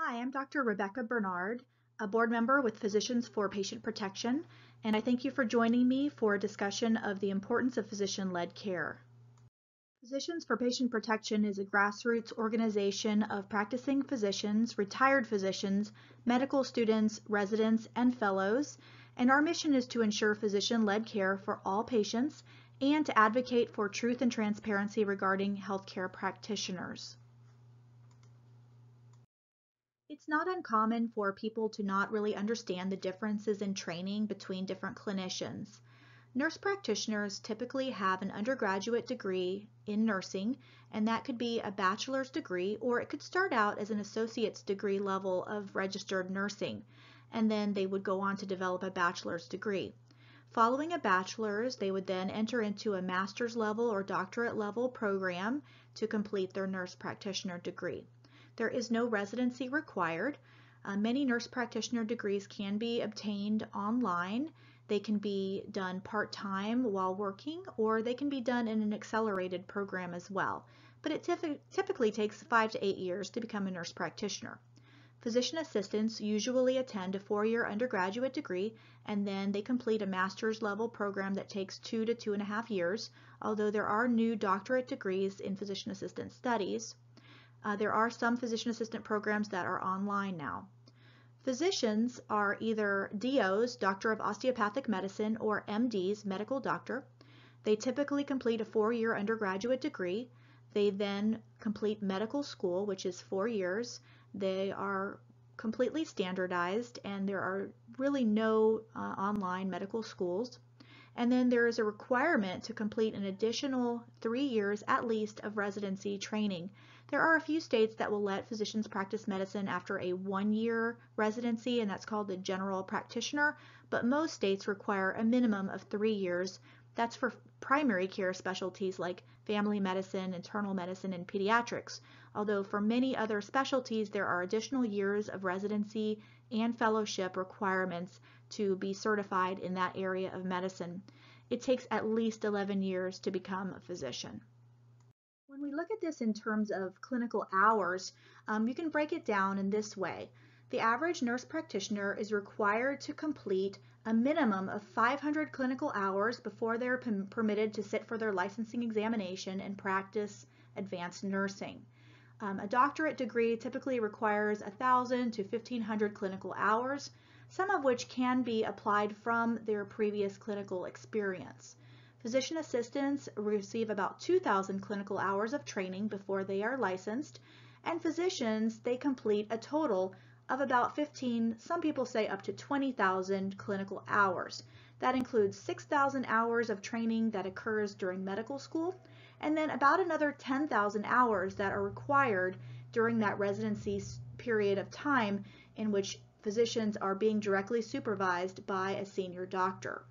Hi, I'm Dr. Rebecca Bernard, a board member with Physicians for Patient Protection, and I thank you for joining me for a discussion of the importance of physician-led care. Physicians for Patient Protection is a grassroots organization of practicing physicians, retired physicians, medical students, residents, and fellows, and our mission is to ensure physician-led care for all patients and to advocate for truth and transparency regarding healthcare practitioners. It's not uncommon for people to not really understand the differences in training between different clinicians. Nurse practitioners typically have an undergraduate degree in nursing, and that could be a bachelor's degree, or it could start out as an associate's degree level of registered nursing, and then they would go on to develop a bachelor's degree. Following a bachelor's, they would then enter into a master's level or doctorate level program to complete their nurse practitioner degree. There is no residency required. Many nurse practitioner degrees can be obtained online. They can be done part-time while working, or they can be done in an accelerated program as well. But it typically takes 5 to 8 years to become a nurse practitioner. Physician assistants usually attend a 4-year undergraduate degree, and then they complete a master's level program that takes 2 to 2.5 years, although there are new doctorate degrees in physician assistant studies. There are some physician assistant programs that are online now. Physicians are either DOs, Doctor of Osteopathic Medicine, or MDs, Medical Doctor. They typically complete a 4-year undergraduate degree. They then complete medical school, which is 4 years. They are completely standardized, and there are really no online medical schools. And then there is a requirement to complete an additional 3 years at least of residency training. There are a few states that will let physicians practice medicine after a 1-year residency, and that's called the general practitioner, but most states require a minimum of 3 years. That's for primary care specialties like family medicine, internal medicine, and pediatrics, although for many other specialties there are additional years of residency and fellowship requirements to be certified in that area of medicine. It takes at least 11 years to become a physician. When we look at this in terms of clinical hours, you can break it down in this way. The average nurse practitioner is required to complete a minimum of 500 clinical hours before they're permitted to sit for their licensing examination and practice advanced nursing. A doctorate degree typically requires 1,000 to 1,500 clinical hours, some of which can be applied from their previous clinical experience. Physician assistants receive about 2,000 clinical hours of training before they are licensed, and physicians, they complete a total of about 15, some people say up to 20,000 clinical hours. That includes 6,000 hours of training that occurs during medical school, and then about another 10,000 hours that are required during that residency period of time in which physicians are being directly supervised by a senior doctor.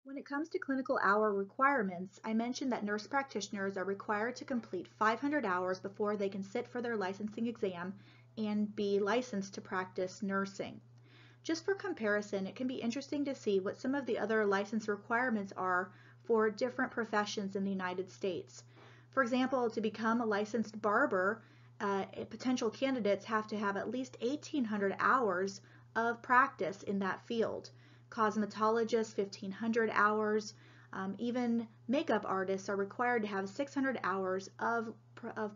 When it comes to clinical hour requirements, I mentioned that nurse practitioners are required to complete 500 hours before they can sit for their licensing exam and be licensed to practice nursing. Just for comparison, it can be interesting to see what some of the other license requirements are for different professions in the United States. For example, to become a licensed barber, potential candidates have to have at least 1,800 hours of practice in that field. Cosmetologists, 1,500 hours. Even makeup artists are required to have 600 hours of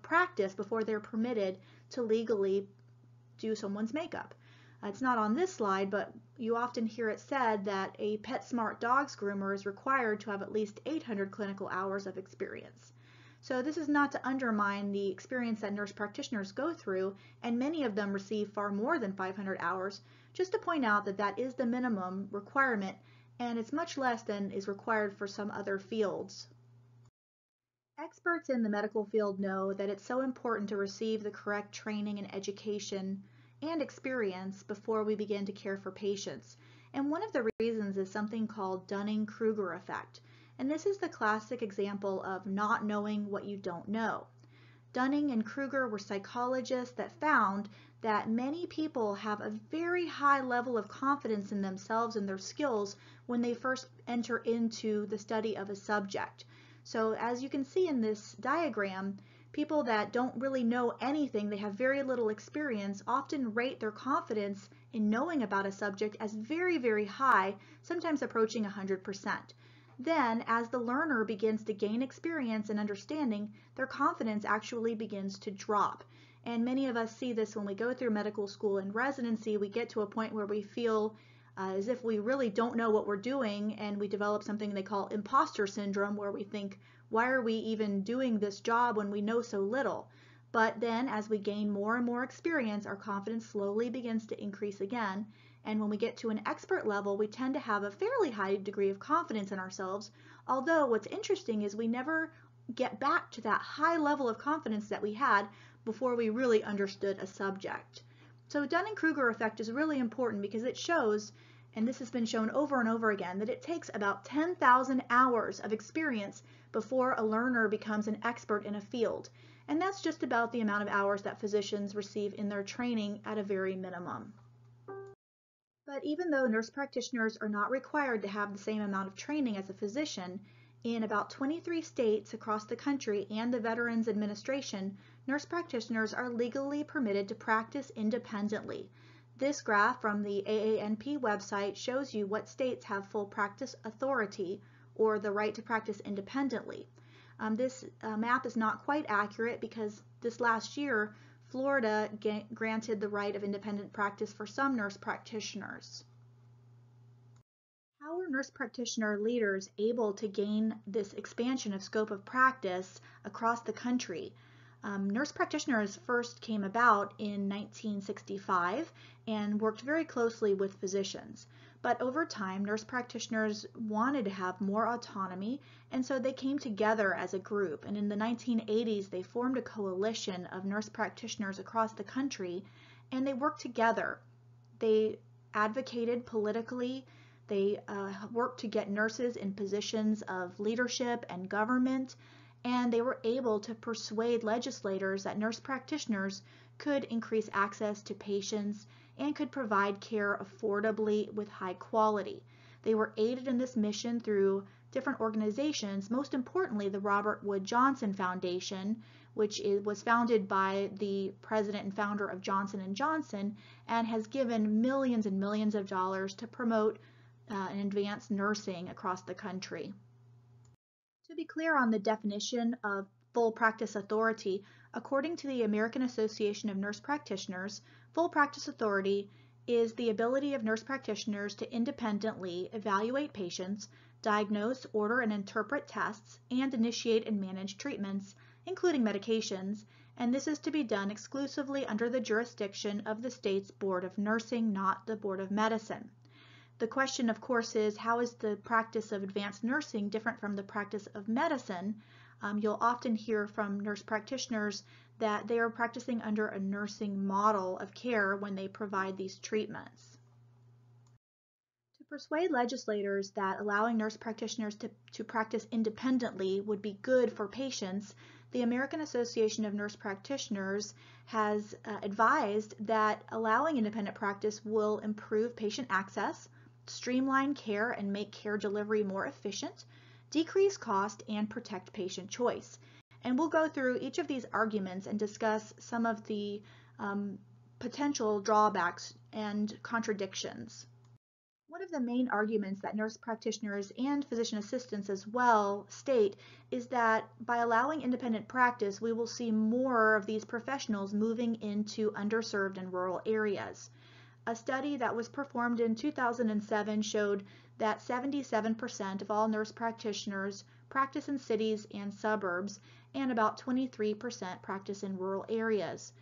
practice before they're permitted to legally do someone's makeup. It's not on this slide, but you often hear it said that a PetSmart dogs groomer is required to have at least 800 clinical hours of experience. So this is not to undermine the experience that nurse practitioners go through, and many of them receive far more than 500 hours, just to point out that that is the minimum requirement, and it's much less than is required for some other fields. Experts in the medical field know that it's so important to receive the correct training and education and experience before we begin to care for patients. And one of the reasons is something called Dunning-Kruger effect. And this is the classic example of not knowing what you don't know. Dunning and Kruger were psychologists that found that many people have a very high level of confidence in themselves and their skills when they first enter into the study of a subject. So as you can see in this diagram, People that don't really know anything, they have very little experience, often rate their confidence in knowing about a subject as very, very high, sometimes approaching 100%. Then, as the learner begins to gain experience and understanding, their confidence actually begins to drop. And many of us see this when we go through medical school and residency. We get to a point where we feel as if we really don't know what we're doing, and we develop something they call imposter syndrome, where we think, why are we even doing this job when we know so little? But then as we gain more and more experience, our confidence slowly begins to increase again. And when we get to an expert level, we tend to have a fairly high degree of confidence in ourselves. Although what's interesting is we never get back to that high level of confidence that we had before we really understood a subject. So Dunning-Kruger effect is really important because it shows, and this has been shown over and over again, that it takes about 10,000 hours of experience before a learner becomes an expert in a field. And that's just about the amount of hours that physicians receive in their training at a very minimum. But even though nurse practitioners are not required to have the same amount of training as a physician, in about 23 states across the country and the Veterans Administration, nurse practitioners are legally permitted to practice independently. This graph from the AANP website shows you what states have full practice authority, or the right to practice independently. This map is not quite accurate because this last year, Florida granted the right of independent practice for some nurse practitioners. How are nurse practitioner leaders able to gain this expansion of scope of practice across the country? Nurse practitioners first came about in 1965 and worked very closely with physicians. But over time, nurse practitioners wanted to have more autonomy, and so they came together as a group. And in the 1980s, they formed a coalition of nurse practitioners across the country, and they worked together. They advocated politically. They worked to get nurses in positions of leadership and government, and they were able to persuade legislators that nurse practitioners could increase access to patients and could provide care affordably with high quality. They were aided in this mission through different organizations, most importantly the Robert Wood Johnson Foundation, which was founded by the president and founder of Johnson & Johnson and has given millions and millions of dollars to promote and advance nursing across the country. To be clear on the definition of full practice authority, according to the American Association of Nurse Practitioners, full practice authority is the ability of nurse practitioners to independently evaluate patients, diagnose, order, and interpret tests, and initiate and manage treatments, including medications, and this is to be done exclusively under the jurisdiction of the state's Board of Nursing, not the Board of Medicine. The question, of course, is how is the practice of advanced nursing different from the practice of medicine? You'll often hear from nurse practitioners that they are practicing under a nursing model of care when they provide these treatments. To persuade legislators that allowing nurse practitioners to practice independently would be good for patients, the American Association of Nurse Practitioners has advised that allowing independent practice will improve patient access, streamline care and make care delivery more efficient, decrease cost, and protect patient choice. And we'll go through each of these arguments and discuss some of the potential drawbacks and contradictions. One of the main arguments that nurse practitioners and physician assistants as well state is that by allowing independent practice, we will see more of these professionals moving into underserved and rural areas. A study that was performed in 2007 showed that 77% of all nurse practitioners practice in cities and suburbs, and about 23% practice in rural areas.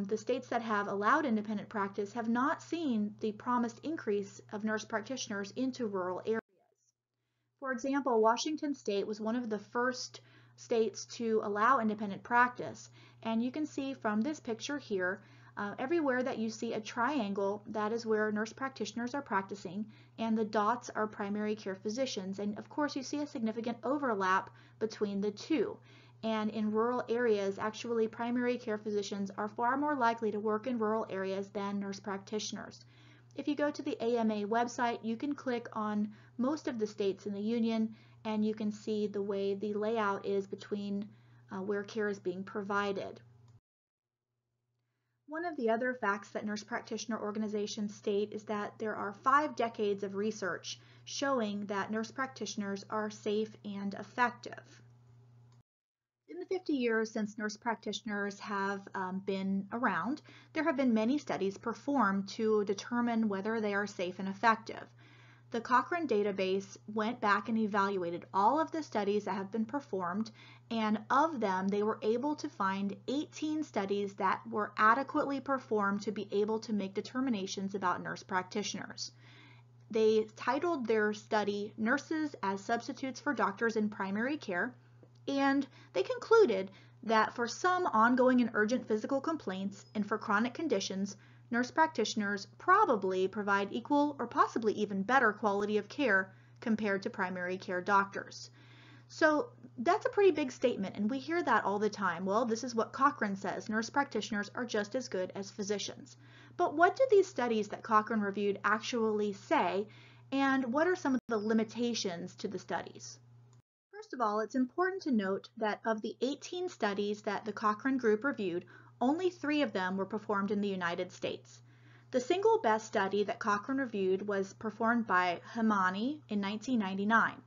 The states that have allowed independent practice have not seen the promised increase of nurse practitioners into rural areas. For example, Washington State was one of the first states to allow independent practice, and you can see from this picture here, everywhere that you see a triangle, that is where nurse practitioners are practicing, and the dots are primary care physicians. And of course, you see a significant overlap between the two. And in rural areas, actually primary care physicians are far more likely to work in rural areas than nurse practitioners. If you go to the AMA website, you can click on most of the states in the union, and you can see the way the layout is between where care is being provided. One of the other facts that nurse practitioner organizations state is that there are 5 decades of research showing that nurse practitioners are safe and effective. In the 50 years since nurse practitioners have been around, there have been many studies performed to determine whether they are safe and effective. The Cochrane database went back and evaluated all of the studies that have been performed, and of them, they were able to find 18 studies that were adequately performed to be able to make determinations about nurse practitioners. They titled their study Nurses as Substitutes for Doctors in Primary Care, and they concluded that for some ongoing and urgent physical complaints and for chronic conditions, nurse practitioners probably provide equal or possibly even better quality of care compared to primary care doctors. So that's a pretty big statement, and we hear that all the time. Well, this is what Cochrane says. Nurse practitioners are just as good as physicians. But what do these studies that Cochrane reviewed actually say, and what are some of the limitations to the studies? First of all, it's important to note that of the 18 studies that the Cochrane group reviewed, only 3 of them were performed in the United States. The single best study that Cochrane reviewed was performed by Hemani in 1999.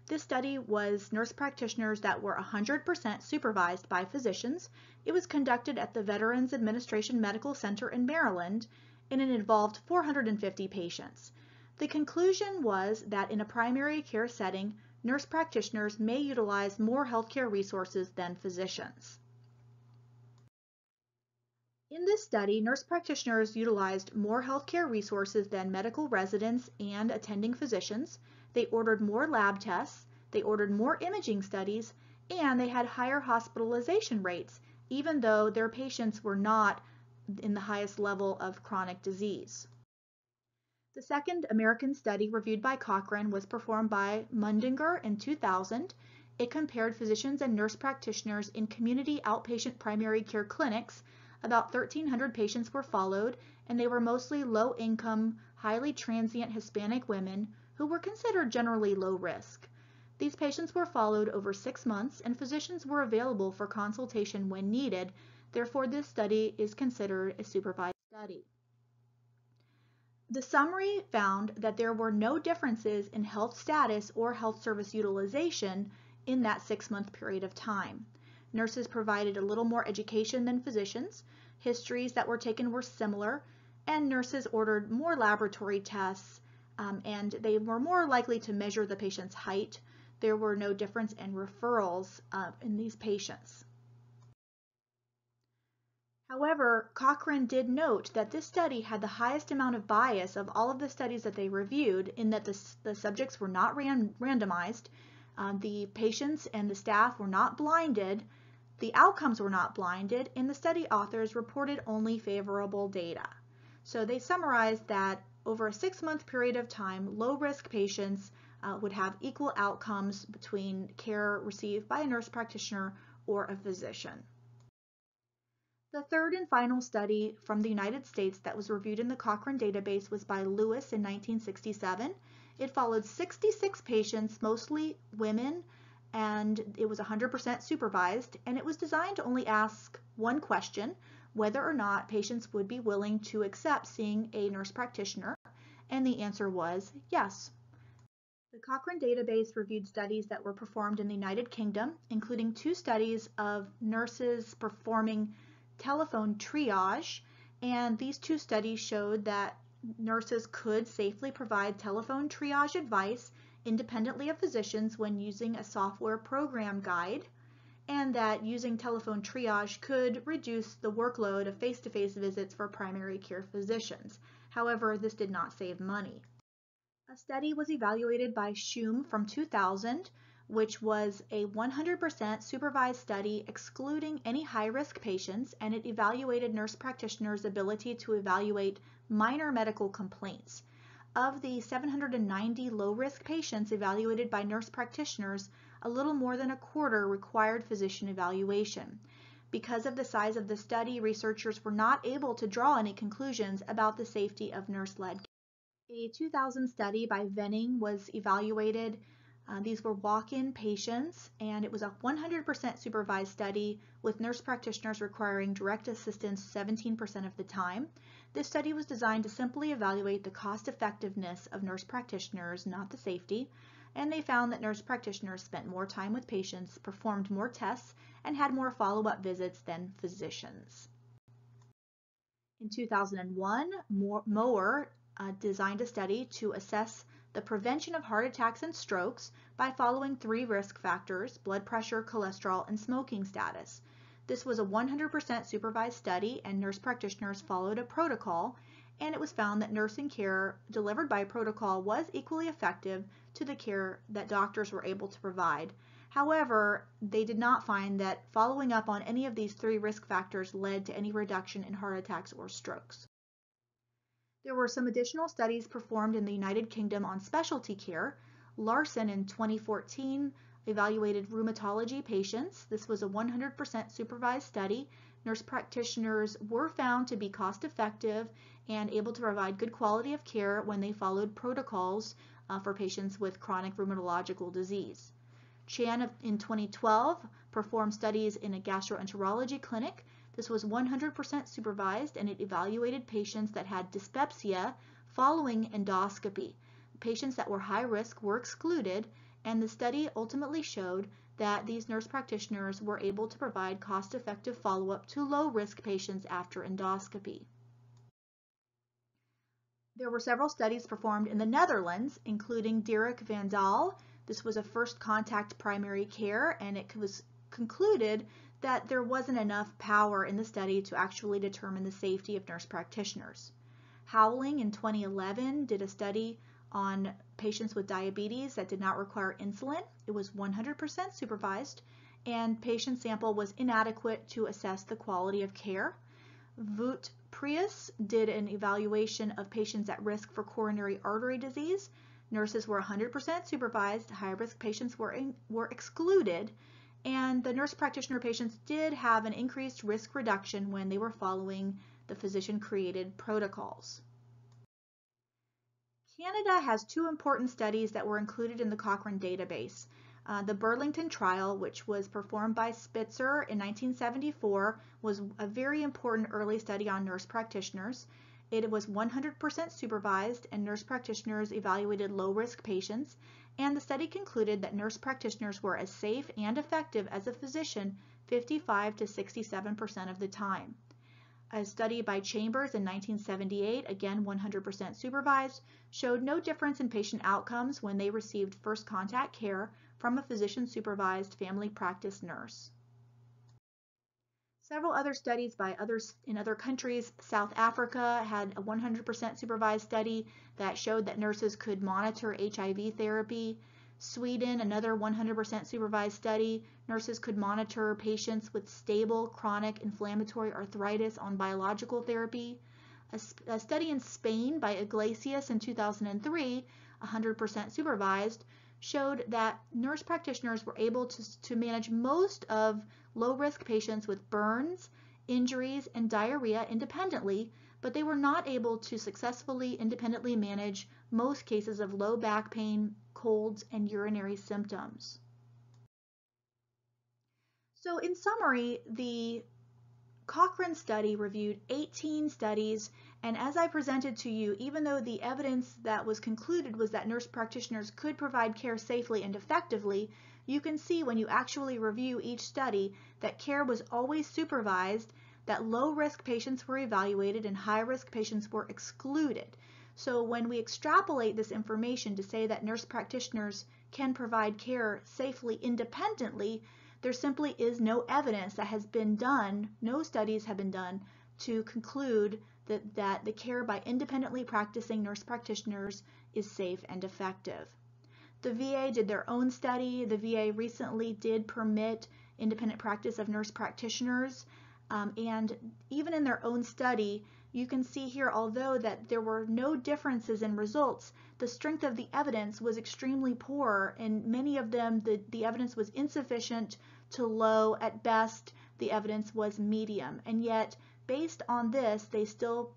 This study was nurse practitioners that were 100% supervised by physicians. It was conducted at the Veterans Administration Medical Center in Maryland, and it involved 450 patients. The conclusion was that in a primary care setting, nurse practitioners may utilize more healthcare resources than physicians. In this study, nurse practitioners utilized more healthcare resources than medical residents and attending physicians. They ordered more lab tests, they ordered more imaging studies, and they had higher hospitalization rates, even though their patients were not in the highest level of chronic disease. The second American study reviewed by Cochrane was performed by Mundinger in 2000. It compared physicians and nurse practitioners in community outpatient primary care clinics. About 1,300 patients were followed, and they were mostly low-income, highly transient Hispanic women who were considered generally low risk. These patients were followed over 6 months, and physicians were available for consultation when needed. Therefore, this study is considered a supervised study. The summary found that there were no differences in health status or health service utilization in that 6-month period of time. Nurses provided a little more education than physicians, histories that were taken were similar, and nurses ordered more laboratory tests, and they were more likely to measure the patient's height. There were no difference in referrals in these patients. However, Cochrane did note that this study had the highest amount of bias of all of the studies that they reviewed, in that the subjects were not randomized, the patients and the staff were not blinded, the outcomes were not blinded, and the study authors reported only favorable data. So they summarized that over a 6-month period of time, low-risk patients would have equal outcomes between care received by a nurse practitioner or a physician. The third and final study from the United States that was reviewed in the Cochrane database was by Lewis in 1967. It followed 66 patients, mostly women, and it was 100% supervised, and it was designed to only ask one question: whether or not patients would be willing to accept seeing a nurse practitioner, and the answer was yes. The Cochrane database reviewed studies that were performed in the United Kingdom, including 2 studies of nurses performing telephone triage, and these 2 studies showed that nurses could safely provide telephone triage advice independently of physicians when using a software program guide, and that using telephone triage could reduce the workload of face-to-face visits for primary care physicians. However, this did not save money. A study was evaluated by Shum from 2000, which was a 100% supervised study excluding any high-risk patients, and it evaluated nurse practitioners' ability to evaluate minor medical complaints. Of the 790 low-risk patients evaluated by nurse practitioners, a little more than a quarter required physician evaluation. Because of the size of the study, researchers were not able to draw any conclusions about the safety of nurse-led care. A 2000 study by Venning was evaluated These were walk-in patients, and it was a 100% supervised study with nurse practitioners requiring direct assistance 17% of the time. This study was designed to simply evaluate the cost-effectiveness of nurse practitioners, not the safety, and they found that nurse practitioners spent more time with patients, performed more tests, and had more follow-up visits than physicians. In 2001, Moher designed a study to assess the prevention of heart attacks and strokes by following 3 risk factors: blood pressure, cholesterol, and smoking status. This was a 100% supervised study, and nurse practitioners followed a protocol, and it was found that nursing care delivered by protocol was equally effective to the care that doctors were able to provide. However, they did not find that following up on any of these 3 risk factors led to any reduction in heart attacks or strokes. There were some additional studies performed in the United Kingdom on specialty care. Larson in 2014 evaluated rheumatology patients. This was a 100% supervised study. Nurse practitioners were found to be cost-effective and able to provide good quality of care when they followed protocols for patients with chronic rheumatological disease. Chan in 2012 performed studies in a gastroenterology clinic. This was 100% supervised, and it evaluated patients that had dyspepsia following endoscopy. Patients that were high risk were excluded, and the study ultimately showed that these nurse practitioners were able to provide cost-effective follow-up to low-risk patients after endoscopy. There were several studies performed in the Netherlands, including Dirk van Daal. This was a first contact primary care, and it was concluded that there wasn't enough power in the study to actually determine the safety of nurse practitioners. Howling in 2011 did a study on patients with diabetes that did not require insulin. It was 100% supervised, and patient sample was inadequate to assess the quality of care. Voet Prius did an evaluation of patients at risk for coronary artery disease. Nurses were 100% supervised, high-risk patients were excluded, and the nurse practitioner patients did have an increased risk reduction when they were following the physician-created protocols. Canada has 2 important studies that were included in the Cochrane database. The Burlington trial, which was performed by Spitzer in 1974, was a very important early study on nurse practitioners. It was 100% supervised, and nurse practitioners evaluated low-risk patients, and the study concluded that nurse practitioners were as safe and effective as a physician 55 to 67% of the time. A study by Chambers in 1978, again 100% supervised, showed no difference in patient outcomes when they received first contact care from a physician-supervised family practice nurse. Several other studies by others in other countries. South Africa had a 100% supervised study that showed that nurses could monitor HIV therapy. Sweden, another 100% supervised study. Nurses could monitor patients with stable chronic inflammatory arthritis on biological therapy. A study in Spain by Iglesias in 2003, 100% supervised, showed that nurse practitioners were able to manage most of low-risk patients with burns, injuries, and diarrhea independently, but they were not able to successfully independently manage most cases of low back pain, colds, and urinary symptoms. So in summary, the Cochrane study reviewed 18 studies, and as I presented to you, even though the evidence that was concluded was that nurse practitioners could provide care safely and effectively, you can see when you actually review each study that care was always supervised, that low-risk patients were evaluated and high-risk patients were excluded. So when we extrapolate this information to say that nurse practitioners can provide care safely independently, there simply is no evidence that has been done, no studies have been done to conclude that the care by independently practicing nurse practitioners is safe and effective. The VA did their own study. The VA recently did permit independent practice of nurse practitioners, and even in their own study, you can see here, although that there were no differences in results, the strength of the evidence was extremely poor. In many of them, the evidence was insufficient to low. At best, the evidence was medium. And yet, based on this, they still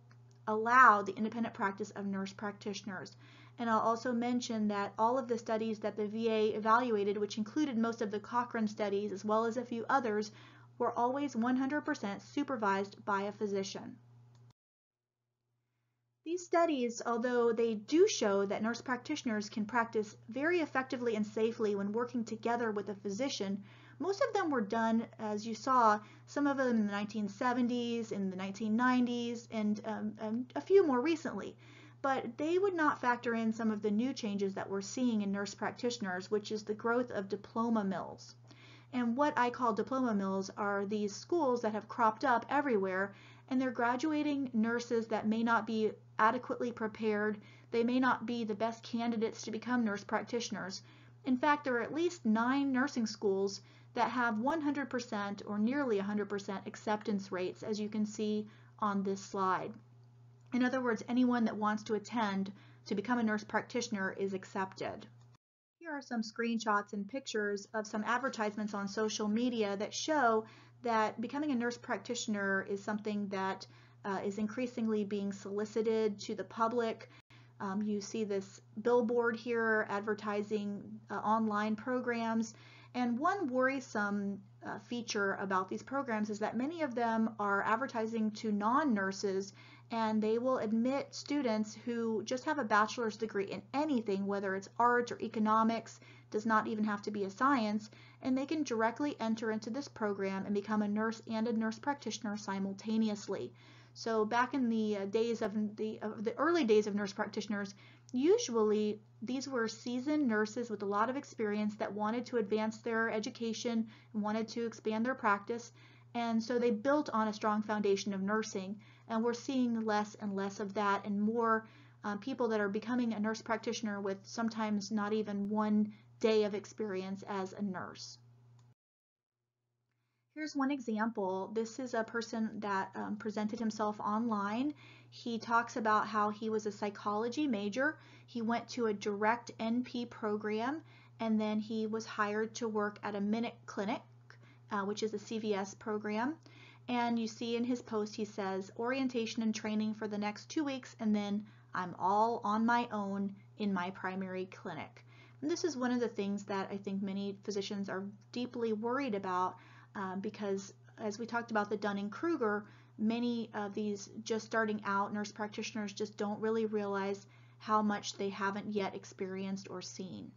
allowed the independent practice of nurse practitioners. And I'll also mention that all of the studies that the VA evaluated, which included most of the Cochrane studies as well as a few others, were always 100% supervised by a physician. These studies, although they do show that nurse practitioners can practice very effectively and safely when working together with a physician, most of them were done, as you saw, some of them in the 1970s, in the 1990s, and a few more recently. But they would not factor in some of the new changes that we're seeing in nurse practitioners, which is the growth of diploma mills. And what I call diploma mills are these schools that have cropped up everywhere, and they're graduating nurses that may not be adequately prepared. They may not be the best candidates to become nurse practitioners. In fact, there are at least 9 nursing schools that have 100% or nearly 100% acceptance rates, as you can see on this slide. In other words, anyone that wants to attend to become a nurse practitioner is accepted. Here are some screenshots and pictures of some advertisements on social media that show that becoming a nurse practitioner is something that is increasingly being solicited to the public. You see this billboard here advertising online programs. And one worrisome feature about these programs is that many of them are advertising to non-nurses, and they will admit students who just have a bachelor's degree in anything, whether it's art or economics, does not even have to be a science, and they can directly enter into this program and become a nurse and a nurse practitioner simultaneously. So back in the days of the early days of nurse practitioners, usually these were seasoned nurses with a lot of experience that wanted to advance their education and wanted to expand their practice, and so they built on a strong foundation of nursing. And we're seeing less and less of that, and more people that are becoming a nurse practitioner with sometimes not even 1 day of experience as a nurse. Here's one example. This is a person that presented himself online. He talks about how he was a psychology major. He went to a direct NP program, and then he was hired to work at a Minute Clinic, which is a CVS program. And you see in his post he says, orientation and training for the next 2 weeks, and then I'm all on my own in my primary clinic. And this is one of the things that I think many physicians are deeply worried about because, as we talked about the Dunning-Kruger, many of these just starting out nurse practitioners just don't really realize how much they haven't yet experienced or seen.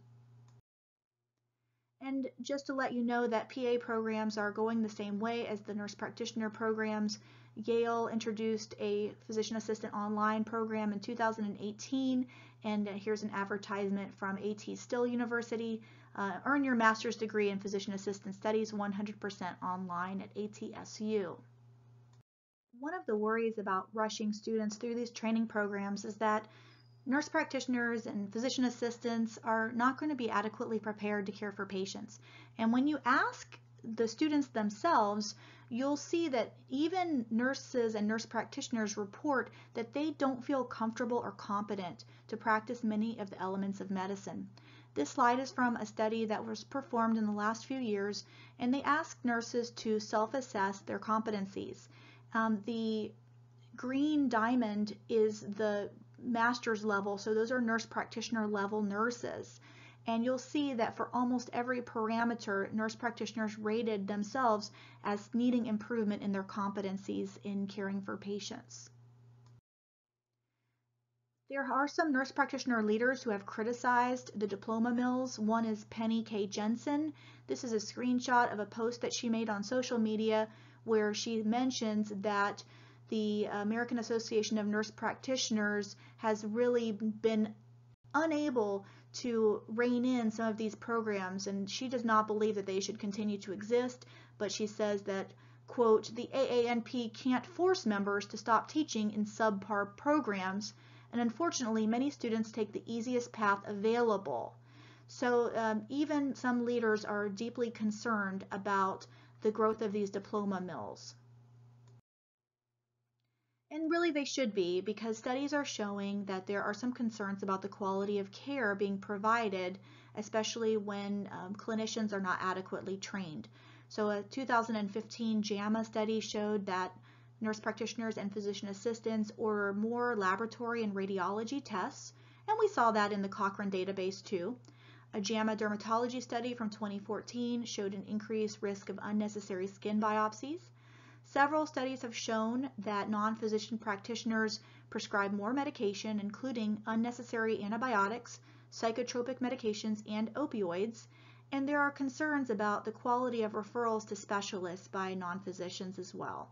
And just to let you know that PA programs are going the same way as the nurse practitioner programs. Yale introduced a physician assistant online program in 2018, and here's an advertisement from A.T. Still University. Earn your master's degree in physician assistant studies 100% online at ATSU. One of the worries about rushing students through these training programs is that nurse practitioners and physician assistants are not going to be adequately prepared to care for patients. And when you ask the students themselves, you'll see that even nurses and nurse practitioners report that they don't feel comfortable or competent to practice many of the elements of medicine. This slide is from a study that was performed in the last few years, and they asked nurses to self-assess their competencies. The green diamond is the master's level, so those are nurse practitioner level nurses. And you'll see that for almost every parameter, nurse practitioners rated themselves as needing improvement in their competencies in caring for patients. There are some nurse practitioner leaders who have criticized the diploma mills. One is Penny K. Jensen. This is a screenshot of a post that she made on social media where she mentions that the American Association of Nurse Practitioners has really been unable to rein in some of these programs, and she does not believe that they should continue to exist, but she says that, quote, the AANP can't force members to stop teaching in subpar programs, and unfortunately many students take the easiest path available. So even some leaders are deeply concerned about the growth of these diploma mills. And really they should be, because studies are showing that there are some concerns about the quality of care being provided, especially when clinicians are not adequately trained. So a 2015 JAMA study showed that Nurse practitioners and physician assistants order more laboratory and radiology tests, and we saw that in the Cochrane database too. A JAMA dermatology study from 2014 showed an increased risk of unnecessary skin biopsies. Several studies have shown that non-physician practitioners prescribe more medication, including unnecessary antibiotics, psychotropic medications, and opioids, and there are concerns about the quality of referrals to specialists by non-physicians as well.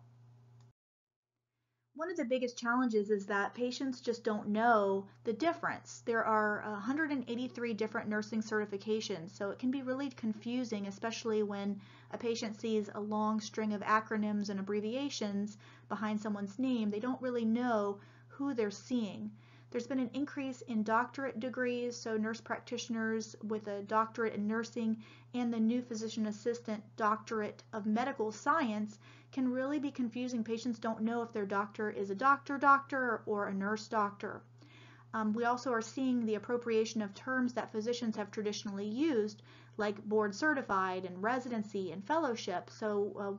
One of the biggest challenges is that patients just don't know the difference. There are 183 different nursing certifications, so it can be really confusing, especially when a patient sees a long string of acronyms and abbreviations behind someone's name. They don't really know who they're seeing. There's been an increase in doctorate degrees, so nurse practitioners with a doctorate in nursing and the new physician assistant doctorate of medical science can really be confusing. Patients don't know if their doctor is a doctor or a nurse doctor. We also are seeing the appropriation of terms that physicians have traditionally used, like board certified and residency and fellowship, so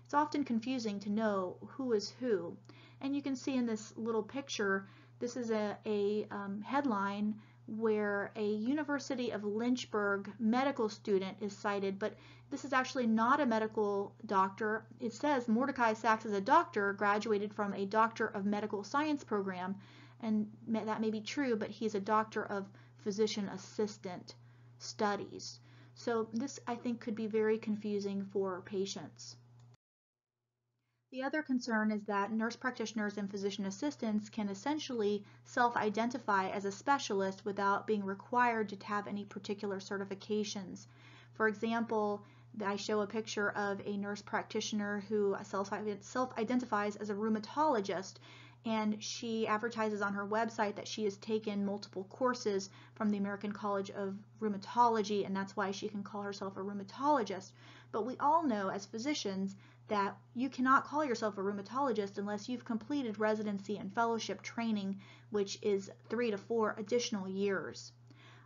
it's often confusing to know who is who. And you can see in this little picture, this is a headline where a University of Lynchburg medical student is cited, but this is actually not a medical doctor. It says Mordecai Sachs is a doctor, graduated from a Doctor of Medical Science program, and that may be true, but he's a Doctor of Physician Assistant Studies. So this, I think, could be very confusing for patients. The other concern is that nurse practitioners and physician assistants can essentially self-identify as a specialist without being required to have any particular certifications. For example, I show a picture of a nurse practitioner who self-identifies as a rheumatologist, and she advertises on her website that she has taken multiple courses from the American College of Rheumatology, and that's why she can call herself a rheumatologist. But we all know as physicians that you cannot call yourself a rheumatologist unless you've completed residency and fellowship training, which is 3 to 4 additional years.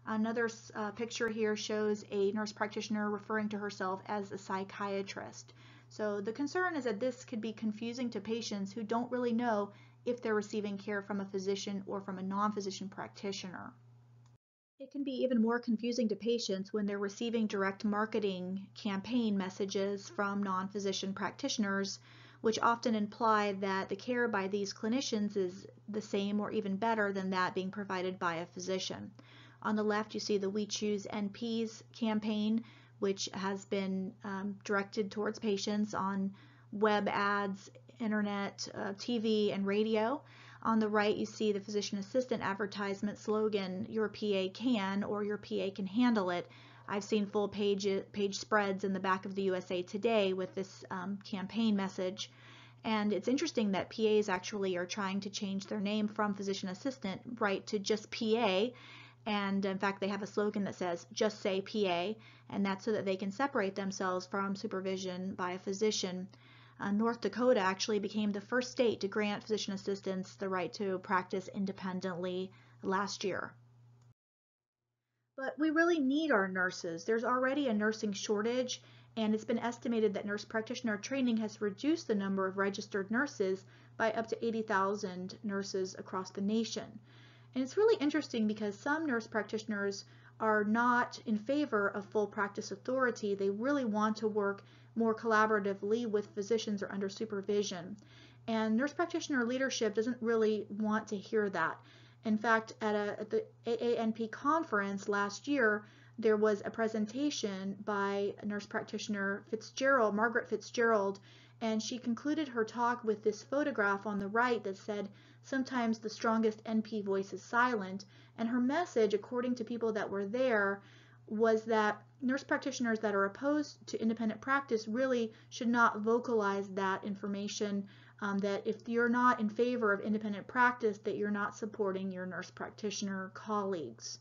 Another picture here shows a nurse practitioner referring to herself as a psychiatrist. So the concern is that this could be confusing to patients who don't really know if they're receiving care from a physician or from a non-physician practitioner. It can be even more confusing to patients when they're receiving direct marketing campaign messages from non-physician practitioners, which often imply that the care by these clinicians is the same or even better than that being provided by a physician. On the left, you see the We Choose NPs campaign, which has been directed towards patients on web ads, internet, TV, and radio. On the right, you see the physician assistant advertisement slogan, "Your PA can," or "Your PA can handle it." I've seen full page spreads in the back of the USA Today with this campaign message. And it's interesting that PAs actually are trying to change their name from physician assistant right to just PA. And in fact, they have a slogan that says, "Just say PA," and that's so that they can separate themselves from supervision by a physician. North Dakota actually became the first state to grant physician assistants the right to practice independently last year. But we really need our nurses. There's already a nursing shortage, and it's been estimated that nurse practitioner training has reduced the number of registered nurses by up to 80,000 nurses across the nation. And it's really interesting because some nurse practitioners are not in favor of full practice authority. They really want to work more collaboratively with physicians or under supervision. And nurse practitioner leadership doesn't really want to hear that. In fact, at the AANP conference last year, there was a presentation by nurse practitioner Margaret Fitzgerald, and she concluded her talk with this photograph on the right that said, "Sometimes the strongest NP voice is silent." And her message, according to people that were there, was that nurse practitioners that are opposed to independent practice really should not vocalize that information, that if you're not in favor of independent practice, that you're not supporting your nurse practitioner colleagues.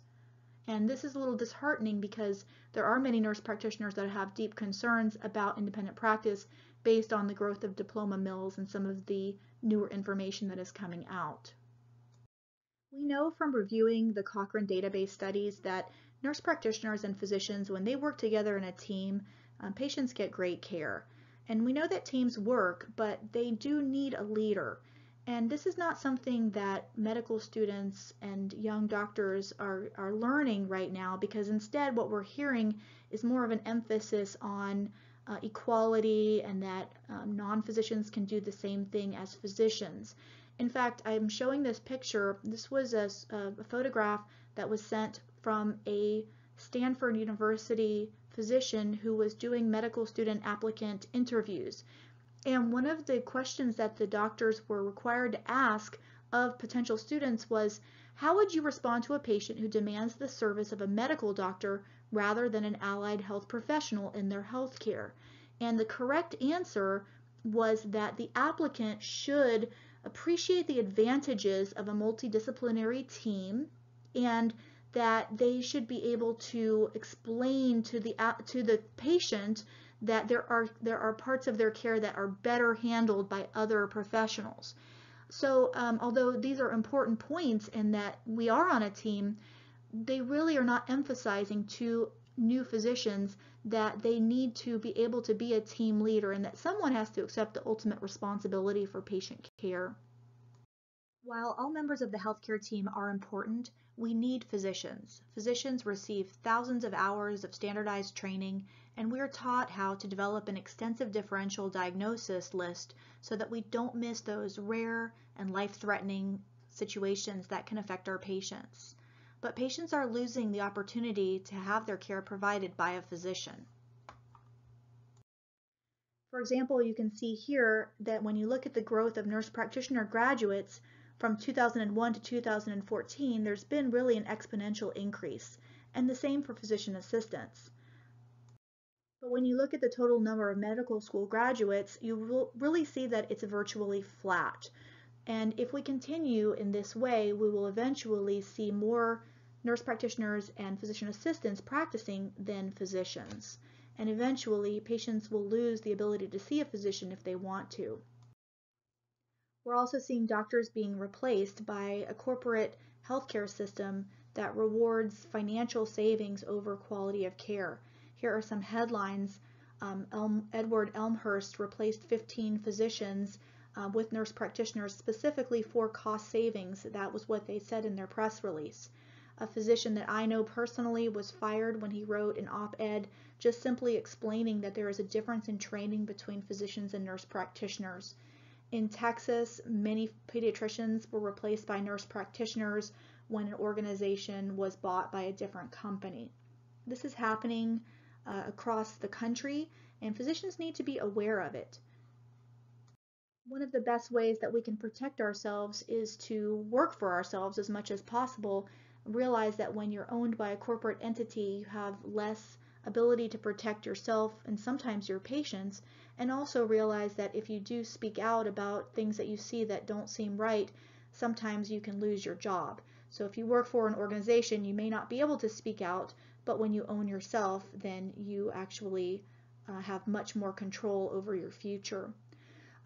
And this is a little disheartening because there are many nurse practitioners that have deep concerns about independent practice based on the growth of diploma mills and some of the newer information that is coming out. We know from reviewing the Cochrane database studies that nurse practitioners and physicians, when they work together in a team, patients get great care. And we know that teams work, but they do need a leader. And this is not something that medical students and young doctors are learning right now, because instead what we're hearing is more of an emphasis on equality, and that non-physicians can do the same thing as physicians. In fact, I'm showing this picture. This was a photograph that was sent from a Stanford University physician who was doing medical student applicant interviews. And one of the questions that the doctors were required to ask of potential students was, how would you respond to a patient who demands the service of a medical doctor rather than an allied health professional in their health care? And the correct answer was that the applicant should appreciate the advantages of a multidisciplinary team, and that they should be able to explain to the patient that there are parts of their care that are better handled by other professionals. So although these are important points and that we are on a team, they really are not emphasizing to new physicians that they need to be able to be a team leader, and that someone has to accept the ultimate responsibility for patient care. While all members of the healthcare team are important, we need physicians. Physicians receive thousands of hours of standardized training, and we're taught how to develop an extensive differential diagnosis list so that we don't miss those rare and life-threatening situations that can affect our patients. But patients are losing the opportunity to have their care provided by a physician. For example, you can see here that when you look at the growth of nurse practitioner graduates, from 2001 to 2014, there's been really an exponential increase, and the same for physician assistants. But when you look at the total number of medical school graduates, you will really see that it's virtually flat. And if we continue in this way, we will eventually see more nurse practitioners and physician assistants practicing than physicians. And eventually, patients will lose the ability to see a physician if they want to. We're also seeing doctors being replaced by a corporate healthcare system that rewards financial savings over quality of care. Here are some headlines. Edward Elmhurst replaced 15 physicians with nurse practitioners specifically for cost savings. That was what they said in their press release. A physician that I know personally was fired when he wrote an op-ed just simply explaining that there is a difference in training between physicians and nurse practitioners. In Texas, many pediatricians were replaced by nurse practitioners when an organization was bought by a different company. This is happening across the country, and physicians need to be aware of it. One of the best ways that we can protect ourselves is to work for ourselves as much as possible. Realize that when you're owned by a corporate entity, you have less ability to protect yourself and sometimes your patients, and also realize that if you do speak out about things that you see that don't seem right, sometimes you can lose your job. So if you work for an organization, you may not be able to speak out, but when you own yourself, then you actually have much more control over your future.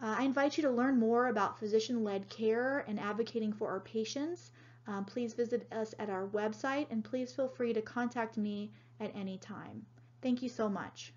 I invite you to learn more about physician-led care and advocating for our patients. Please visit us at our website, and please feel free to contact me at any time. Thank you so much.